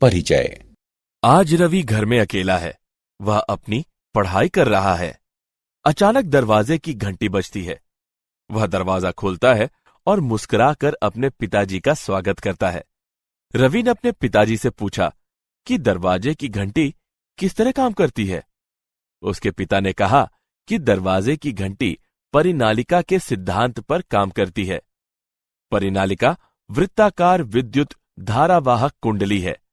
परिचय। आज रवि घर में अकेला है। वह अपनी पढ़ाई कर रहा है। अचानक दरवाजे की घंटी बजती है। वह दरवाजा खोलता है और मुस्कुराकर अपने पिताजी का स्वागत करता है। रवि ने अपने पिताजी से पूछा कि दरवाजे की घंटी किस तरह काम करती है। उसके पिता ने कहा कि दरवाजे की घंटी परिनालिका के सिद्धांत पर काम करती है। परिनालिका वृत्ताकार विद्युत धारावाहक कुंडली है।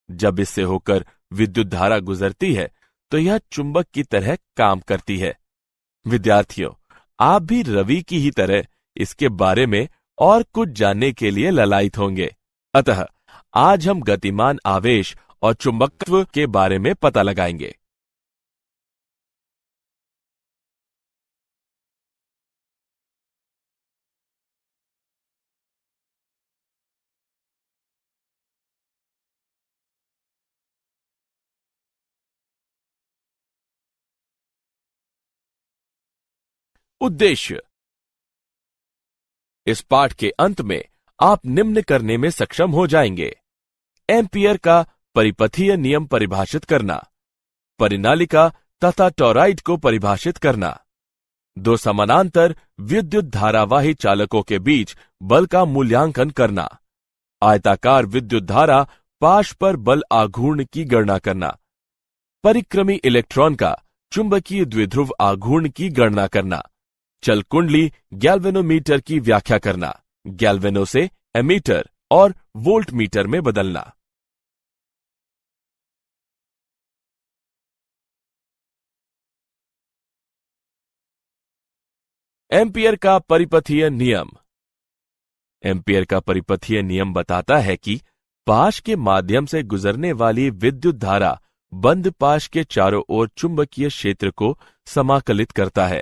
जब इससे होकर विद्युत धारा गुजरती है तो यह चुंबक की तरह काम करती है। विद्यार्थियों, आप भी रवि की ही तरह इसके बारे में और कुछ जानने के लिए ललायित होंगे। अतः आज हम गतिमान आवेश और चुंबकत्व के बारे में पता लगाएंगे। उद्देश्य। इस पाठ के अंत में आप निम्न करने में सक्षम हो जाएंगे। एम्पियर का परिपथीय नियम परिभाषित करना, परिनालिका तथा टॉरॉइड को परिभाषित करना, दो समानांतर विद्युत धारावाही चालकों के बीच बल का मूल्यांकन करना, आयताकार विद्युत धारा पाश पर बल आघूर्ण की गणना करना, परिक्रमी इलेक्ट्रॉन का चुंबकीय द्विध्रुव आघूर्ण की गणना करना, चल कुंडली गैल्वेनोमीटर की व्याख्या करना, गैल्वेनो से एमीटर और वोल्ट मीटर में बदलना। एम्पियर का परिपथीय नियम। एम्पियर का परिपथीय नियम बताता है कि पाश के माध्यम से गुजरने वाली विद्युत धारा बंद पाश के चारों ओर चुंबकीय क्षेत्र को समाकलित करता है।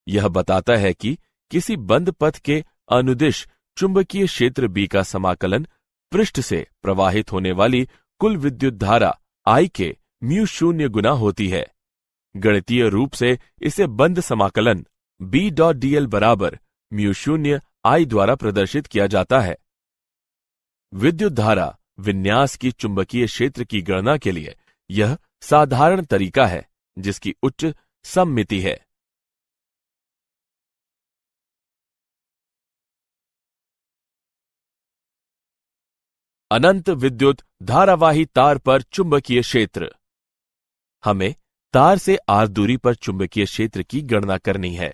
यह बताता है कि किसी बंद पथ के अनुदिश चुंबकीय क्षेत्र बी का समाकलन पृष्ठ से प्रवाहित होने वाली कुल विद्युत धारा I के म्यू शून्य गुना होती है। गणितीय रूप से इसे बंद समाकलन B.dl बराबर म्यू शून्य I द्वारा प्रदर्शित किया जाता है। विद्युत धारा विन्यास की चुंबकीय क्षेत्र की गणना के लिए यह साधारण तरीका है जिसकी उच्च सममिति है। अनंत विद्युत धारावाही तार पर चुंबकीय क्षेत्र। हमें तार से r दूरी पर चुंबकीय क्षेत्र की गणना करनी है।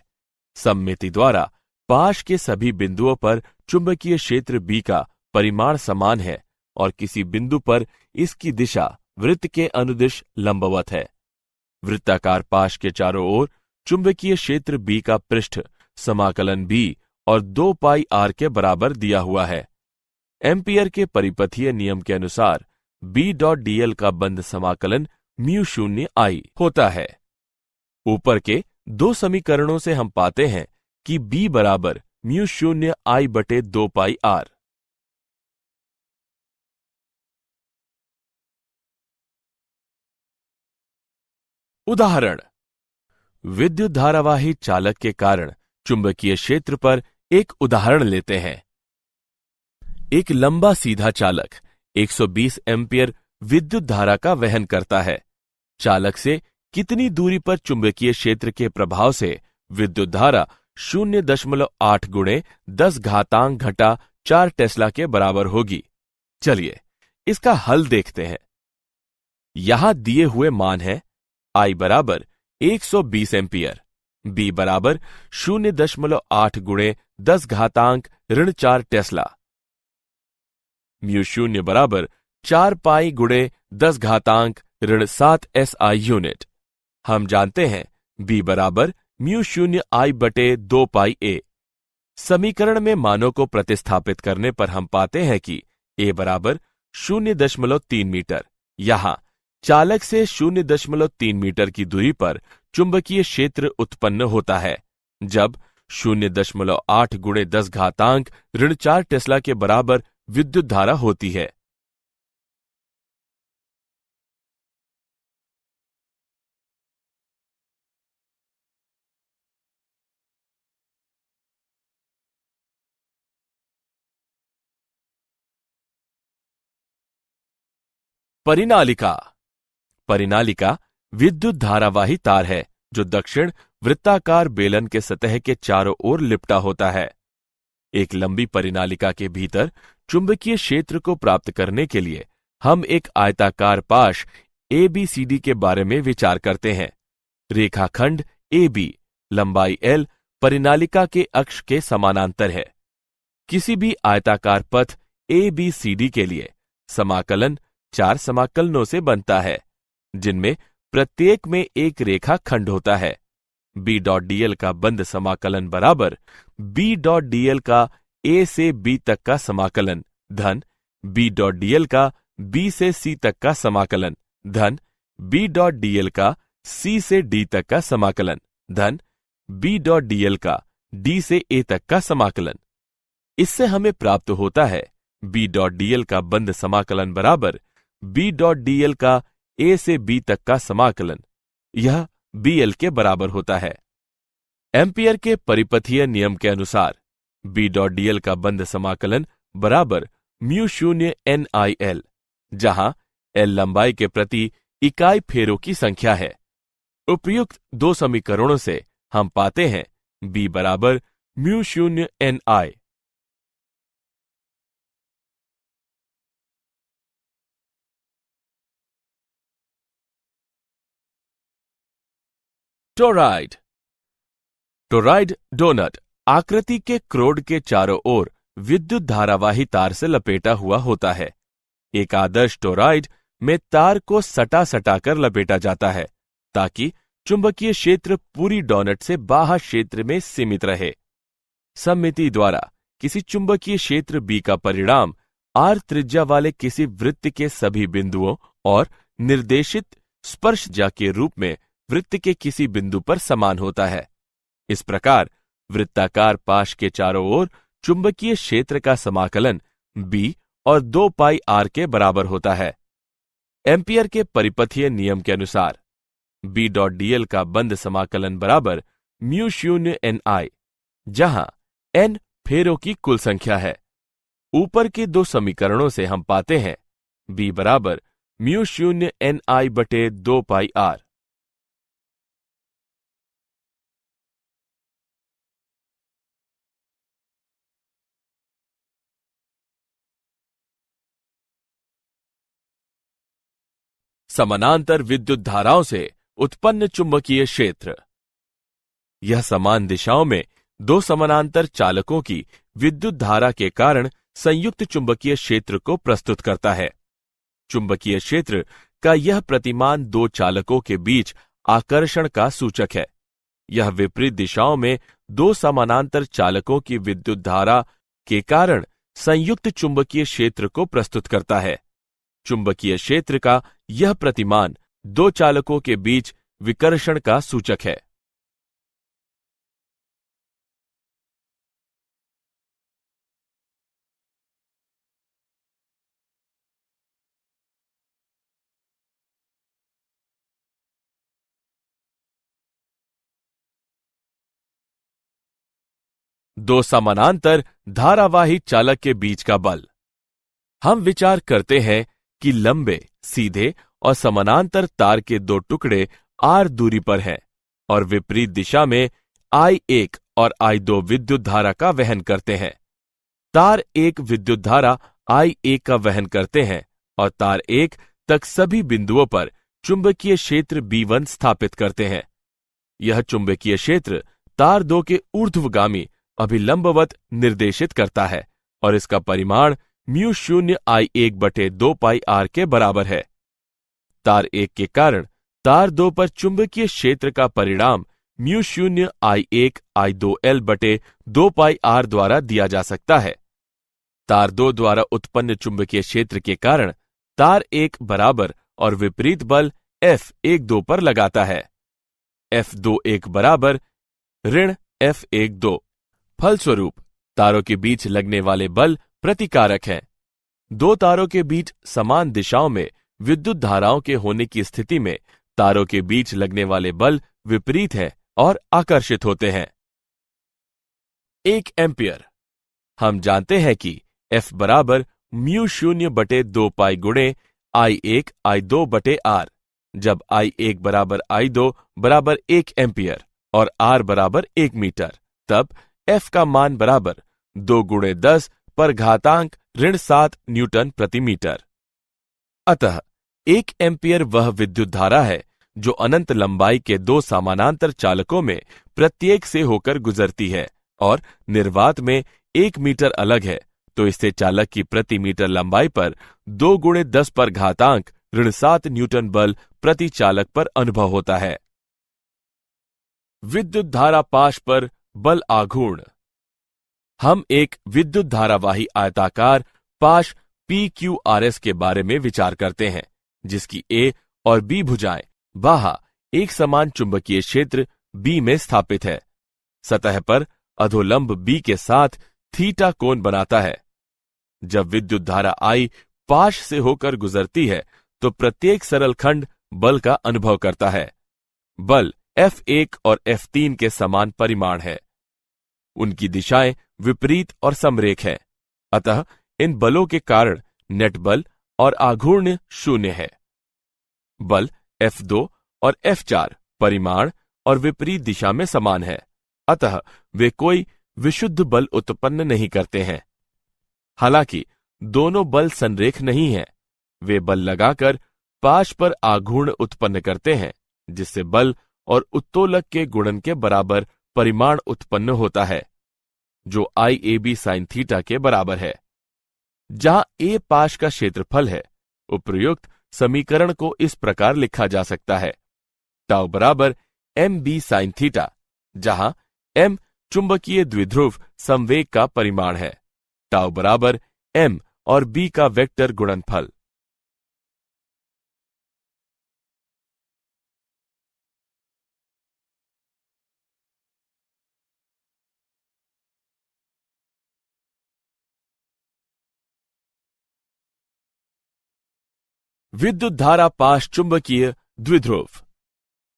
सममिति द्वारा पाश के सभी बिंदुओं पर चुंबकीय क्षेत्र B का परिमाण समान है और किसी बिंदु पर इसकी दिशा वृत्त के अनुदिश लंबवत है। वृत्ताकार पाश के चारों ओर चुंबकीय क्षेत्र B का पृष्ठ समाकलन B और 2 पाई r के बराबर दिया हुआ है। एम्पियर के परिपथीय नियम के अनुसार B.dl का बंद समाकलन म्यू शून्य I होता है। ऊपर के दो समीकरणों से हम पाते हैं कि B बराबर म्यू शून्य I बटे 2 पाई r। उदाहरण। विद्युत धारावाही चालक के कारण चुंबकीय क्षेत्र पर एक उदाहरण लेते हैं। एक लंबा सीधा चालक 120 एम्पियर विद्युत धारा का वहन करता है। चालक से कितनी दूरी पर चुंबकीय क्षेत्र के प्रभाव से विद्युत धारा 0.8 गुणे 10 घातांक घटा 4 टेस्ला के बराबर होगी। चलिए इसका हल देखते हैं। यहां दिए हुए मान है I बराबर 120 एम्पियर, B बराबर 0.8 गुणे 10 घातांक ऋण 4 टेस्ला, म्यू शून्य बराबर 4 पाई गुणे 10 घातांक ऋण 7 SI यूनिट। हम जानते हैं B बराबर म्यू शून्य I बटे 2 पाई A। समीकरण में मानों को प्रतिस्थापित करने पर हम पाते हैं कि A बराबर 0.3 मीटर। यहां चालक से 0.3 मीटर की दूरी पर चुंबकीय क्षेत्र उत्पन्न होता है जब 0.8 गुणे 10 घातांक ऋण 4 टेस्ला के बराबर विद्युत धारा होती है। परिनालिका। परिनालिका विद्युत धारावाही तार है जो दक्षिण वृत्ताकार बेलन के सतह के चारों ओर लिपटा होता है। एक लंबी परिनालिका के भीतर चुंबकीय क्षेत्र को प्राप्त करने के लिए हम एक आयताकार पाश ABCD के बारे में विचार करते हैं। रेखाखंड AB लंबाई L परिनालिका के अक्ष के समानांतर है। किसी भी आयताकार पथ ABCD के लिए समाकलन 4 समाकलनों से बनता है, जिनमें प्रत्येक में एक रेखा खंड होता है। B.dl का बंद समाकलन बराबर B.dl का A से B तक का समाकलन धन B.dl का B से C तक का समाकलन धन B.dl का C से D तक का समाकलन धन B.dl का D से A तक का समाकलन। इससे हमें प्राप्त होता है B.dl का बंद समाकलन बराबर B.dl का A से B तक का समाकलन। यह BL के बराबर होता है। एम्पियर के परिपथीय नियम के अनुसार B.dl का बंद समाकलन बराबर म्यू शून्य NIL, जहां L लंबाई के प्रति इकाई फेरों की संख्या है। उपयुक्त दो समीकरणों से हम पाते हैं B बराबर म्यू शून्य NI। टोरॉइड। टोरॉइड डोनट आकृति के क्रोड के चारों ओर विद्युत धारावाही तार से लपेटा हुआ होता है। एक आदर्श टोरॉइड में तार को सटा सटाकर लपेटा जाता है ताकि चुंबकीय क्षेत्र पूरी डोनट से बाह्य क्षेत्र में सीमित रहे। सममिति द्वारा किसी चुंबकीय क्षेत्र B का परिणाम R त्रिज्या वाले किसी वृत्त के सभी बिंदुओं और निर्देशित स्पर्शजा के रूप में वृत्त के किसी बिंदु पर समान होता है। इस प्रकार वृत्ताकार पाश के चारों ओर चुंबकीय क्षेत्र का समाकलन B और 2 पाई R के बराबर होता है। एम्पियर के परिपथीय नियम के अनुसार B.dl का बंद समाकलन बराबर म्यू शून्य NI, जहां N फेरों की कुल संख्या है। ऊपर के दो समीकरणों से हम पाते हैं B बराबर म्यू शून्य NI बटे 2 पाई R। समानांतर विद्युत धाराओं से उत्पन्न चुंबकीय क्षेत्र। यह समान दिशाओं में दो समानांतर चालकों की विद्युत धारा के कारण संयुक्त चुंबकीय क्षेत्र को प्रस्तुत करता है। चुंबकीय क्षेत्र का यह प्रतिमान दो चालकों के बीच आकर्षण का सूचक है। यह विपरीत दिशाओं में दो समानांतर चालकों की विद्युत धारा के कारण संयुक्त चुंबकीय क्षेत्र को प्रस्तुत करता है। चुंबकीय क्षेत्र का यह प्रतिमान दो चालकों के बीच विकर्षण का सूचक है। दो समानांतर धारावाही चालक के बीच का बल। हम विचार करते हैं कि लंबे, सीधे और समानांतर तार के दो टुकड़े R दूरी पर हैं और विपरीत दिशा में I1 और I2 विद्युत धारा का वहन करते हैं। तार 1 विद्युत धारा I1 का वहन करते हैं और तार 1 तक सभी बिंदुओं पर चुंबकीय क्षेत्र B1 स्थापित करते हैं। यह चुंबकीय क्षेत्र तार 2 के ऊर्ध्वगामी अभिलंबवत निर्देशित करता है और इसका परिमाण म्यू शून्य I1 बटे 2 पाई R के बराबर है। तार 1 के कारण तार 2 पर चुंबकीय क्षेत्र का परिणाम म्यू शून्य I1 I2L बटे 2 पाई R द्वारा दिया जा सकता है। तार 2 द्वारा उत्पन्न चुंबकीय क्षेत्र के कारण तार 1 बराबर और विपरीत बल F12 पर लगाता है। F21 बराबर ऋण F12। फलस्वरूप तारों के बीच लगने वाले बल प्रतिकारक हैं। दो तारों के बीच समान दिशाओं में विद्युत धाराओं के होने की स्थिति में तारों के बीच लगने वाले बल विपरीत हैं और आकर्षित होते हैं। 1 एम्पियर। हम जानते हैं कि F बराबर म्यू शून्य बटे 2 पाई गुणे I1 I2 बटे R, जब I1 बराबर I2 बराबर 1 एम्पियर और R बराबर 1 मीटर, तब F का मान बराबर 2 गुणे 10 पर घातांक ऋण 7 न्यूटन प्रति मीटर। अतः 1 एम्पियर वह विद्युत धारा है जो अनंत लंबाई के दो समानांतर चालकों में प्रत्येक से होकर गुजरती है और निर्वात में 1 मीटर अलग है, तो इससे चालक की प्रति मीटर लंबाई पर 2 गुणे 10 पर घातांक ऋण 7 न्यूटन बल प्रति चालक पर अनुभव होता है। विद्युत धारा पाश पर बल आघूर्ण। हम एक विद्युत धारावाही आयताकार पाश PQRS के बारे में विचार करते हैं, जिसकी A और B भुजाएं बाहा एक समान चुंबकीय क्षेत्र B में स्थापित है। सतह पर अधोलंब B के साथ थीटा कोण बनाता है। जब विद्युत धारा I पाश से होकर गुजरती है तो प्रत्येक सरल खंड बल का अनुभव करता है। बल F1 और F3 के समान परिमाण है। उनकी दिशाएं विपरीत और समरेख है, अतः इन बलों के कारण नेट बल और आघूर्ण शून्य है। बल F2 और F4 परिमाण और विपरीत दिशा में समान है, अतः वे कोई विशुद्ध बल उत्पन्न नहीं करते हैं। हालांकि दोनों बल संरेख नहीं हैं, वे बल लगाकर पाश पर आघूर्ण उत्पन्न करते हैं, जिससे बल और उत्तोलक के गुणन के बराबर परिमाण उत्पन्न होता है, जो IAB sin थीटा के बराबर है। जहां A पाश का क्षेत्रफल है, उपर्युक्त समीकरण को इस प्रकार लिखा जा सकता है: टाउ बराबर MB sin थीटा, जहां M चुंबकीय द्विध्रुव संवेग का परिमाण है, टाउ बराबर M और B का वेक्टर गुणनफल। विद्युत धारा पाश चुंबकीय द्विध्रुव।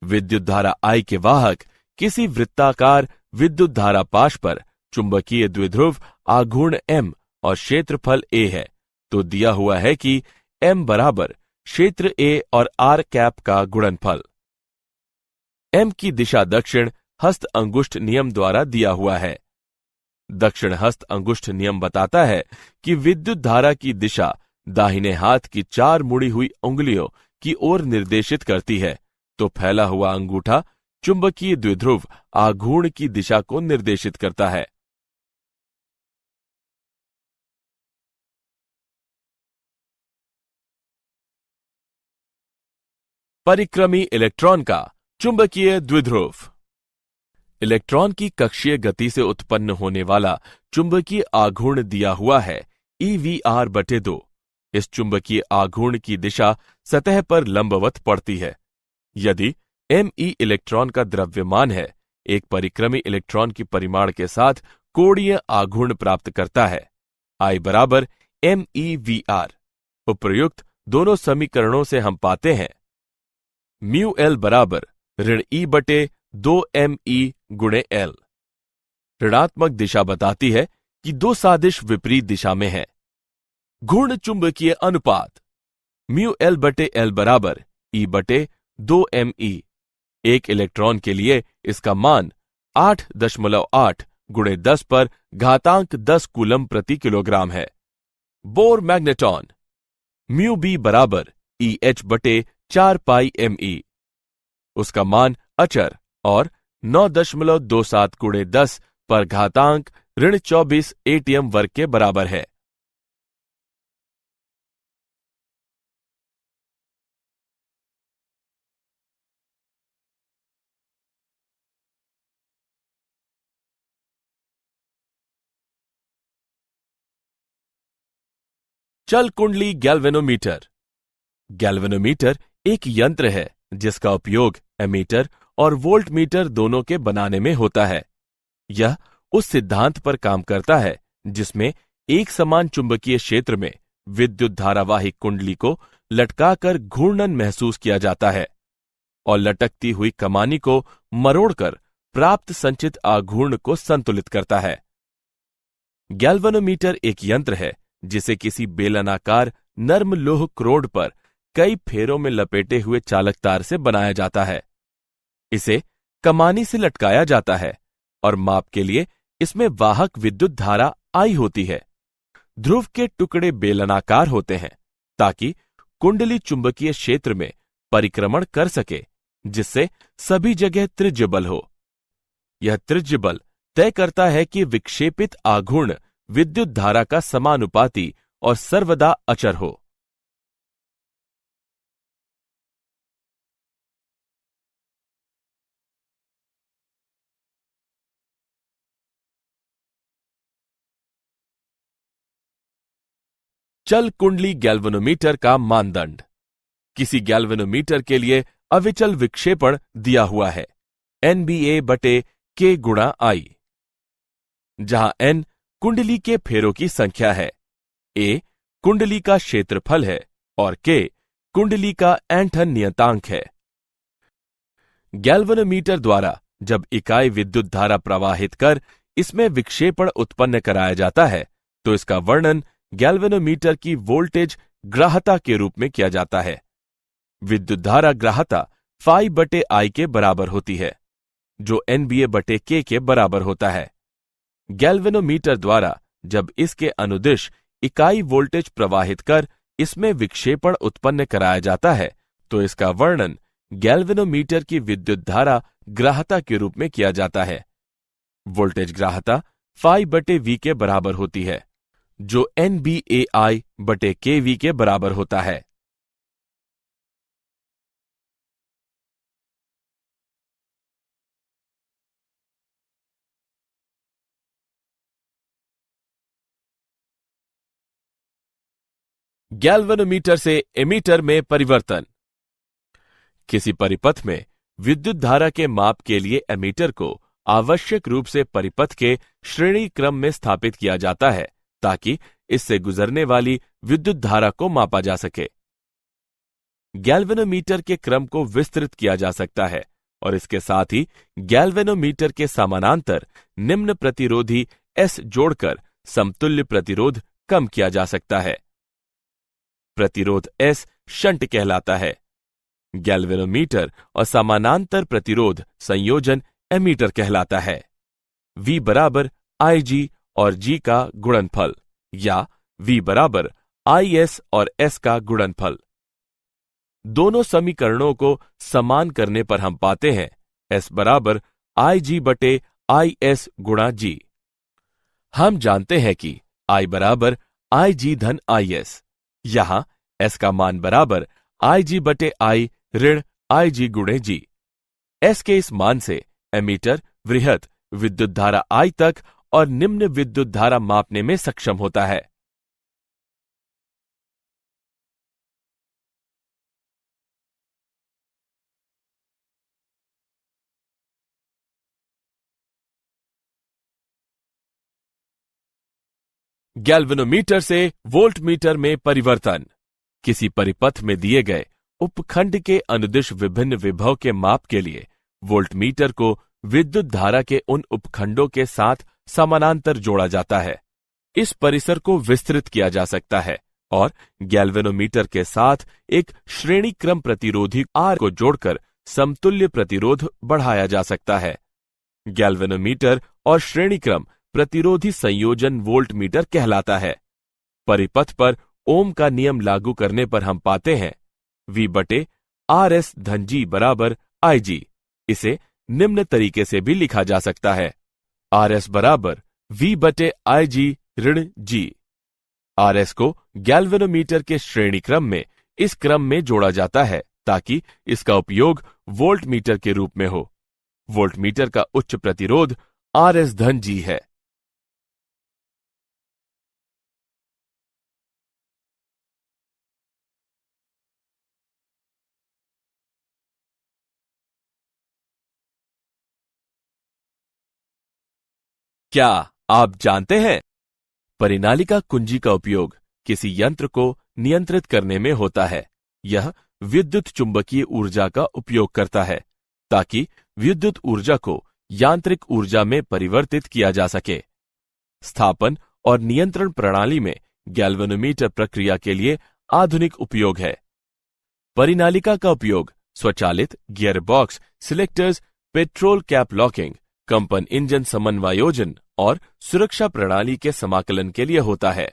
विद्युत धारा I के वाहक किसी वृत्ताकार विद्युत धारा पाश पर चुंबकीय द्विध्रुव आघूर्ण M और क्षेत्रफल A है, तो दिया हुआ है कि M बराबर क्षेत्र A और R कैप का गुणनफल। M की दिशा दक्षिण हस्त अंगुष्ठ नियम द्वारा दिया हुआ है। दक्षिण हस्त अंगुष्ठ नियम बताता है कि विद्युत धारा की दिशा दाहिने हाथ की 4 मुड़ी हुई उंगलियों की ओर निर्देशित करती है, तो फैला हुआ अंगूठा चुंबकीय द्विध्रुव आघूर्ण की दिशा को निर्देशित करता है। परिक्रमी इलेक्ट्रॉन का चुंबकीय द्विध्रुव। इलेक्ट्रॉन की कक्षीय गति से उत्पन्न होने वाला चुंबकीय आघूर्ण दिया हुआ है EVR/2। इस चुंबकीय आघूर्ण की दिशा सतह पर लंबवत पड़ती है। यदि Me इलेक्ट्रॉन का द्रव्यमान है, एक परिक्रमी इलेक्ट्रॉन की परिमाण के साथ कोणीय आघूर्ण प्राप्त करता है। I बराबर MEVR। उपर्युक्त दोनों समीकरणों से हम पाते हैं μL बराबर ऋण E/2ME गुणे L। ऋणात्मक दिशा बताती है कि दो सादिश विपरीत दिशा में है। घूर्ण चुंबकीय अनुपात μL/L बराबर E/2ME। एक इलेक्ट्रॉन के लिए इसका मान 8.8 गुणे 10 पर घातांक 10 कूलम प्रति किलोग्राम है। बोर मैग्नेटॉन μB बराबर EH/4 पाई ME। उसका मान अचर और 9.27 गुणे 10 पर घातांक ऋण 24 ATM वर्ग के बराबर है। चल कुंडली गैल्वेनोमीटर। गैल्वेनोमीटर एक यंत्र है जिसका उपयोग एमीटर और वोल्टमीटर दोनों के बनाने में होता है। यह उस सिद्धांत पर काम करता है जिसमें एक समान चुंबकीय क्षेत्र में विद्युत धारावाही कुंडली को लटकाकर घूर्णन महसूस किया जाता है और लटकती हुई कमानी को मरोड़कर प्राप्त संचित आघूर्ण को संतुलित करता है। गैल्वेनोमीटर एक यंत्र है जिसे किसी बेलनाकार नर्म लोह क्रोड पर कई फेरों में लपेटे हुए चालक तार से बनाया जाता है। इसे कमानी से लटकाया जाता है और माप के लिए इसमें वाहक विद्युत धारा आई होती है। ध्रुव के टुकड़े बेलनाकार होते हैं ताकि कुंडली चुंबकीय क्षेत्र में परिक्रमण कर सके, जिससे सभी जगह त्रिज्य बल हो। यह त्रिज्य बल तय करता है कि विक्षेपित आघूर्ण विद्युत धारा का समानुपाती और सर्वदा अचर हो। चल कुंडली गैल्वेनोमीटर का मानदंड। किसी गैल्वेनोमीटर के लिए अविचल विक्षेपण दिया हुआ है NBA/K गुणा I, जहां N कुंडली के फेरों की संख्या है, A कुंडली का क्षेत्रफल है और K कुंडली का ऐंठन नियतांक है। गैल्वेनोमीटर द्वारा जब इकाई विद्युत धारा प्रवाहित कर इसमें विक्षेपण उत्पन्न कराया जाता है तो इसका वर्णन गैल्वेनोमीटर की वोल्टेज ग्राहता के रूप में किया जाता है। विद्युत धारा ग्राहता phi/I के बराबर होती है, जो NBA/K के बराबर होता है। गैल्वेनोमीटर द्वारा जब इसके अनुदिश इकाई वोल्टेज प्रवाहित कर इसमें विक्षेपण उत्पन्न कराया जाता है तो इसका वर्णन गैल्वेनोमीटर की विद्युत धारा ग्राहता के रूप में किया जाता है। वोल्टेज ग्राहता phi/V के बराबर होती है, जो NBA/KV के बराबर होता है। गैल्वेनोमीटर से एमीटर में परिवर्तन। किसी परिपथ में विद्युत धारा के माप के लिए एमीटर को आवश्यक रूप से परिपथ के श्रेणी क्रम में स्थापित किया जाता है ताकि इससे गुजरने वाली विद्युत धारा को मापा जा सके। गैल्वेनोमीटर के क्रम को विस्तृत किया जा सकता है और इसके साथ ही गैल्वेनोमीटर के समानांतर निम्न प्रतिरोधी S जोड़कर समतुल्य प्रतिरोध कम किया जा सकता है। प्रतिरोध S शंट कहलाता है। गैल्वेनोमीटर और समानांतर प्रतिरोध संयोजन एमीटर कहलाता है। V बराबर IG और G का गुणनफल या V बराबर IS और S का गुणनफल। दोनों समीकरणों को समान करने पर हम पाते हैं S बराबर IG/IS गुणा G। हम जानते हैं कि I बराबर IG धन IS। यहां S का मान बराबर IG/I ऋण IG गुणे G। S के इस मान से एमीटर वृहत विद्युत धारा I तक और निम्न विद्युत धारा मापने में सक्षम होता है। गैल्वेनोमीटर से वोल्टमीटर में परिवर्तन। किसी परिपथ में दिए गए उपखंड के अनुदिश विभिन्न विभव के माप के लिए वोल्टमीटर को विद्युत धारा के उन उपखंडों के साथ समानांतर जोड़ा जाता है। इस परिसर को विस्तृत किया जा सकता है और गैल्वेनोमीटर के साथ एक श्रेणी क्रम प्रतिरोधी R को जोड़कर समतुल्य प्रतिरोध बढ़ाया जा सकता है। गैल्वेनोमीटर और श्रेणी क्रम प्रतिरोधी संयोजन वोल्टमीटर कहलाता है। परिपथ पर ओम का नियम लागू करने पर हम पाते हैं V/RS धन G बराबर IG। इसे निम्न तरीके से भी लिखा जा सकता है RS बराबर V/IG ऋण G। RS को गैल्वेनोमीटर के श्रेणी क्रम में इस क्रम में जोड़ा जाता है ताकि इसका उपयोग वोल्टमीटर के रूप में हो। वोल्टमीटर का उच्च प्रतिरोध RS धन G है। क्या आप जानते हैं परिनालिका कुंजी का उपयोग किसी यंत्र को नियंत्रित करने में होता है। यह विद्युत चुंबकीय ऊर्जा का उपयोग करता है ताकि विद्युत ऊर्जा को यांत्रिक ऊर्जा में परिवर्तित किया जा सके। स्थापन और नियंत्रण प्रणाली में गैल्वेनोमीटर प्रक्रिया के लिए आधुनिक उपयोग है। परिनालिका का उपयोग स्वचालित gear box, selectors, petrol cap locking, कंपन इंजन समन्वयोजन और सुरक्षा प्रणाली के समाकलन के लिए होता है।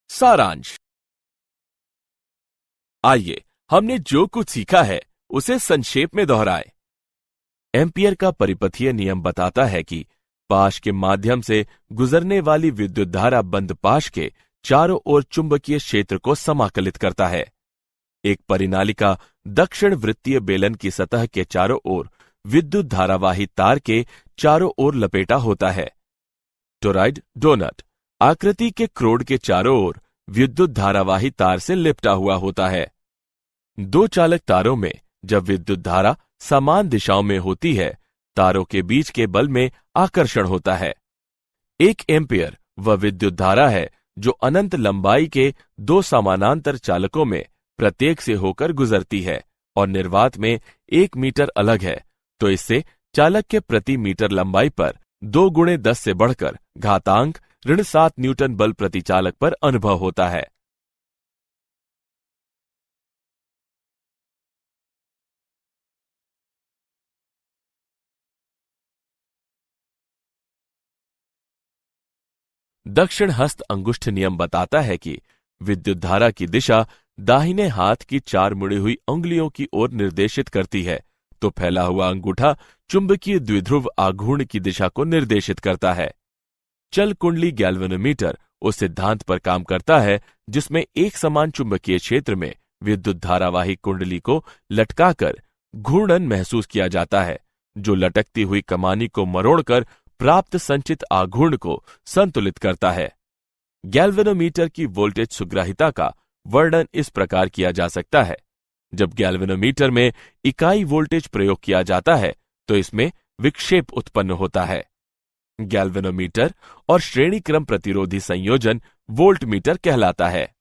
सारांश। आइए हमने जो कुछ सीखा है उसे संक्षेप में दोहराएं। एम्पियर का परिपथीय नियम बताता है कि पाश के माध्यम से गुजरने वाली विद्युत धारा बंद पाश के चारों ओर चुंबकीय क्षेत्र को समाकलित करता है। एक परिनालिका दक्षिण वृत्तीय बेलन की सतह के चारों ओर विद्युत धारावाही तार के चारों ओर लपेटा होता है। टोरॉइड डोनट आकृति के क्रोड के चारों ओर विद्युत धारावाही तार से लिपटा हुआ होता है। दो चालक तारों में जब विद्युत धारा समान दिशाओं में होती है, तारों के बीच के बल में आकर्षण होता है। 1 एम्पियर वह विद्युत धारा है जो अनंत लंबाई के दो समानांतर चालकों में प्रत्येक से होकर गुजरती है और निर्वात में 1 मीटर अलग है, तो इससे चालक के प्रति मीटर लंबाई पर 2 × 10 से बढ़कर घातांक ऋण 7 न्यूटन बल प्रति चालक पर अनुभव होता है। दक्षिण हस्त अंगुष्ठ नियम बताता है कि विद्युत धारा की दिशा दाहिने हाथ की 4 मुड़ी हुई उंगलियों की ओर निर्देशित करती है, तो फैला हुआ अंगूठा चुंबकीय द्विध्रुव आघूर्ण की दिशा को निर्देशित करता है। चल कुंडली गैल्वेनोमीटर उस सिद्धांत पर काम करता है जिसमें एक समान चुंबकीय क्षेत्र में विद्युत धारावाही कुंडली को लटकाकर घूर्णन महसूस किया जाता है, जो लटकती हुई कमानी को मरोड़कर प्राप्त संचित आघूर्ण को संतुलित करता है। गैल्वेनोमीटर की वोल्टेज सुग्राहिता का वर्णन इस प्रकार किया जा सकता है। जब गैल्वेनोमीटर में इकाई वोल्टेज प्रयोग किया जाता है तो इसमें विक्षेप उत्पन्न होता है। गैल्वेनोमीटर और श्रेणी क्रम प्रतिरोधी संयोजन वोल्टमीटर कहलाता है।